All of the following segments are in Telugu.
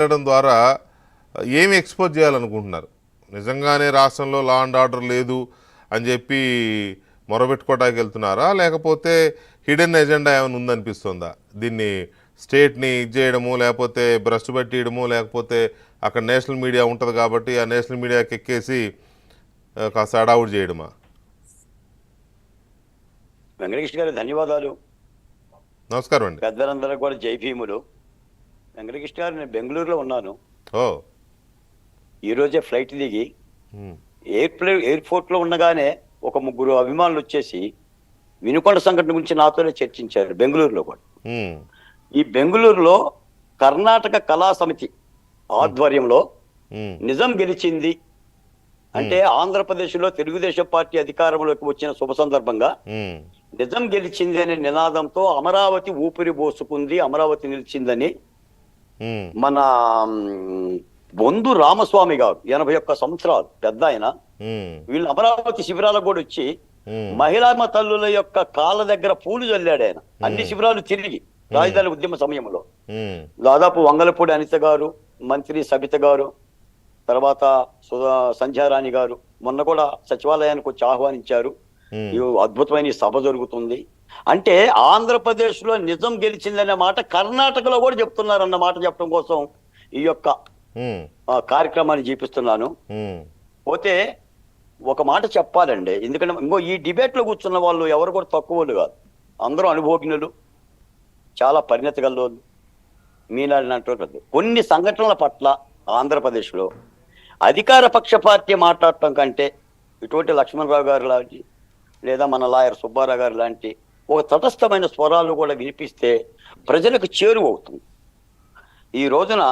చేయడం ద్వారా ఏమి ఎక్స్పోజ్ చేయాలనుకుంటున్నారు? నిజంగానే రాష్ట్రంలో లా అండ్ ఆర్డర్ లేదు అని చెప్పి మొరబెట్టుకోవడానికి వెళ్తున్నారా, లేకపోతే హిడెన్ ఎజెండా ఏమైనా ఉందనిపిస్తుందా? దీన్ని స్టేట్ని ఇది చేయడము, లేకపోతే భ్రష్టు పెట్టియడము, లేకపోతే అక్కడ నేషనల్ మీడియా ఉంటుంది కాబట్టి ఆ నేషనల్ మీడియాకి ఎక్కేసి కాస్త అడావుడు చేయడమా? వెంకటకృష్ణ గారు ధన్యవాదాలు. నమస్కారం అండి. పెద్దలందరూ కూడా జై భీములు. వెంకటకృష్ణ గారు, నేను బెంగళూరులో ఉన్నాను. ఓ ఈరోజే ఫ్లైట్ దిగి ఎయిర్పోర్ట్లో ఉండగానే ఒక ముగ్గురు అభిమానులు వచ్చేసి వినుకొండ సంఘటన గురించి నాతోనే చర్చించారు. బెంగళూరులో కూడా. ఈ బెంగళూరులో కర్ణాటక కళా సమితి ఆధ్వర్యంలో నిజం గెలిచింది అంటే ఆంధ్రప్రదేశ్లో తెలుగుదేశం పార్టీ అధికారంలోకి వచ్చిన శుభ సందర్భంగా నిజం గెలిచింది అనే నినాదంతో అమరావతి ఊపిరి పోసుకుంది, అమరావతి నిలిచిందని మన బొందు రామస్వామి గారు 81 సంవత్సరాలు పెద్ద ఆయన, వీళ్ళు అమరావతి శిబిరాలకు కూడా వచ్చి మహిళా తల్లుల యొక్క కాళ్ళ దగ్గర పూలు చల్లాడు ఆయన. అన్ని శిబిరాలు తిరిగి రాజధాని ఉద్యమ సమయంలో దాదాపు వంగలపూడి అనిత గారు, మంత్రి సబిత గారు, తర్వాత సంధ్యారాణి గారు మొన్న కూడా సచివాలయానికి వచ్చి ఆహ్వానించారు. అద్భుతమైన సభ జరుగుతుంది. అంటే ఆంధ్రప్రదేశ్ లో నిజం గెలిచిందనే మాట కర్ణాటకలో కూడా చెప్తున్నారు అన్న మాట చెప్పడం కోసం ఈ యొక్క కార్యక్రమాన్ని చూపిస్తున్నాను. పోతే ఒక మాట చెప్పాలండి, ఎందుకంటే ఇంకో ఈ డిబేట్ లో కూర్చున్న వాళ్ళు ఎవరు కూడా తక్కువ వాళ్ళు కాదు. అందరూ అనుభవజ్ఞులు, చాలా పరిణత గల్లోళ్ళు, మీలాంటి కొన్ని సంఘటనల పట్ల ఆంధ్రప్రదేశ్లో అధికార పక్ష పార్టీ మాట్లాడటం కంటే ఇటువంటి లక్ష్మణరావు గారు లాంటి లేదా మన లాయర్ సుబ్బారావు గారు లాంటి ఒక తటస్థమైన స్వరాలు కూడా వినిపిస్తే ప్రజలకు చేరువవుతుంది. ఈ రోజున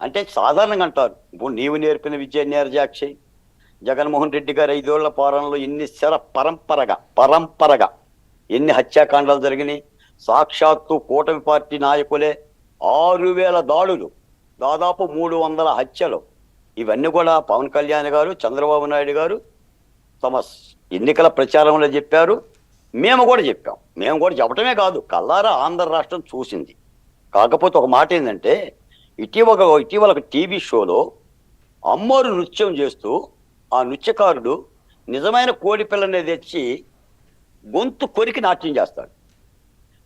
అంటే సాధారణంగా అంటారు, ఇప్పుడు నీవు నేర్పిన విద్య నేర్జాక్షి, జగన్మోహన్ రెడ్డి గారు 5 ఏళ్ల పాలనలో ఎన్ని పరంపరగా ఎన్ని హత్యాకాండాలు జరిగినాయి. సాక్షాత్తు కూటమి పార్టీ నాయకులే 6000 దాడులు, దాదాపు 300 హత్యలు. ఇవన్నీ కూడా పవన్ కళ్యాణ్ గారు, చంద్రబాబు నాయుడు గారు తమ ఎన్నికల ప్రచారంలో చెప్పారు. మేము కూడా చెప్పాం. మేము కూడా చెప్పటమే కాదు, కల్లారా ఆంధ్ర రాష్ట్రం చూసింది. కాకపోతే ఒక మాట ఏంటంటే, ఇటీవల ఒక టీవీ షోలో అమ్మోరు నృత్యం చేస్తూ ఆ నృత్యకారుడు నిజమైన కోడి పిల్లని తెచ్చి గొంతు కొరికి నాట్యం చేస్తాడు.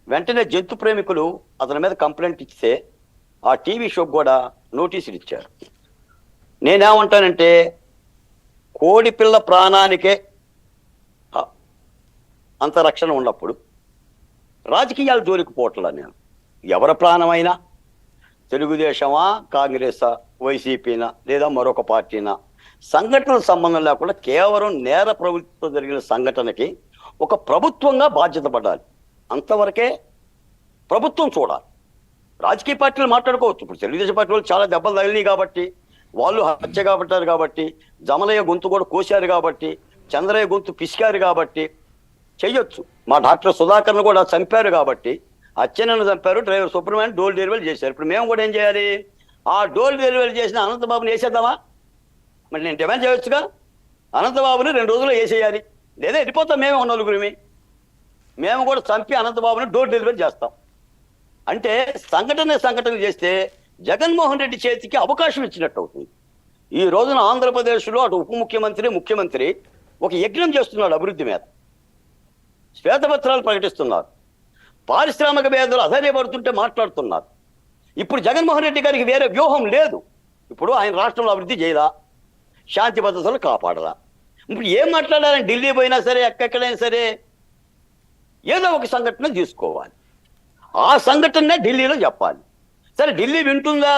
వెంటనే జంతు ప్రేమికులు అతని మీద కంప్లైంట్ ఇస్తే ఆ టీవీ షోకి కూడా నోటీసులు ఇచ్చారు. నేనేమంటానంటే, కోడి పిల్ల ప్రాణానికే అంత రక్షణ ఉన్నప్పుడు రాజకీయాలు జోలికి పోవట్లా. నేను ఎవరి ప్రాణమైనా తెలుగుదేశమా, కాంగ్రెసా, వైసీపీనా లేదా మరొక పార్టీనా సంఘటనల సంబంధం లేకుండా కేవలం నేర ప్రవృత్తితో జరిగిన సంఘటనకి ఒక ప్రభుత్వంగా బాధ్యత పడాలి. అంతవరకే ప్రభుత్వం చూడాలి. రాజకీయ పార్టీలు మాట్లాడుకోవచ్చు. ఇప్పుడు తెలుగుదేశం పార్టీ వాళ్ళు చాలా దెబ్బలు తగిలినాయి కాబట్టి, వాళ్ళు హత్య కాబట్టారు కాబట్టి, జమలయ్య గొంతు కూడా కోశారు కాబట్టి, చంద్రయ్య గొంతు పిసికారు కాబట్టి చెయ్యొచ్చు. మా డాక్టర్ సుధాకర్ను కూడా చంపారు కాబట్టి, అచ్చెన్నను చంపారు, డ్రైవర్ సుబ్రహ్మణ్యం డోర్ డెలివరీ చేశారు. ఇప్పుడు మేము కూడా ఏం చేయాలి? ఆ డోర్ డెలివరీ చేసిన అనంతబాబుని వేసేద్దామా? మరి నేను డిమాండ్ చేయొచ్చుగా, అనంతబాబుని 2 రోజుల్లో వేసేయాలి, లేదా వెళ్ళిపోతాం మేమే 9గురిమి. మేము కూడా చంపి అనంతబాబుని డోర్ డెలివరీ చేస్తాం. అంటే సంఘటన చేస్తే జగన్మోహన్ రెడ్డి చేతికి అవకాశం ఇచ్చినట్టు అవుతుంది. ఈ రోజున ఆంధ్రప్రదేశ్లో అటు ఉప ముఖ్యమంత్రి, ముఖ్యమంత్రి ఒక యజ్ఞం చేస్తున్నాడు అభివృద్ధి మీద. శ్వేతపత్రాలు ప్రకటిస్తున్నారు, పారిశ్రామిక వేదలు అధైర్యపడుతుంటే మాట్లాడుతున్నారు. ఇప్పుడు జగన్మోహన్ రెడ్డి గారికి వేరే వ్యూహం లేదు. ఇప్పుడు ఆయన రాష్ట్రంలో అభివృద్ధి చేయరా, శాంతి భద్రతలు కాపాడరా. ఇప్పుడు ఏం మాట్లాడాలని ఢిల్లీ పోయినా సరే, ఎక్కడైనా సరే ఏదో ఒక సంఘటన తీసుకోవాలి. ఆ సంఘటన ఢిల్లీలో చెప్పాలి. సరే ఢిల్లీ వింటుందా?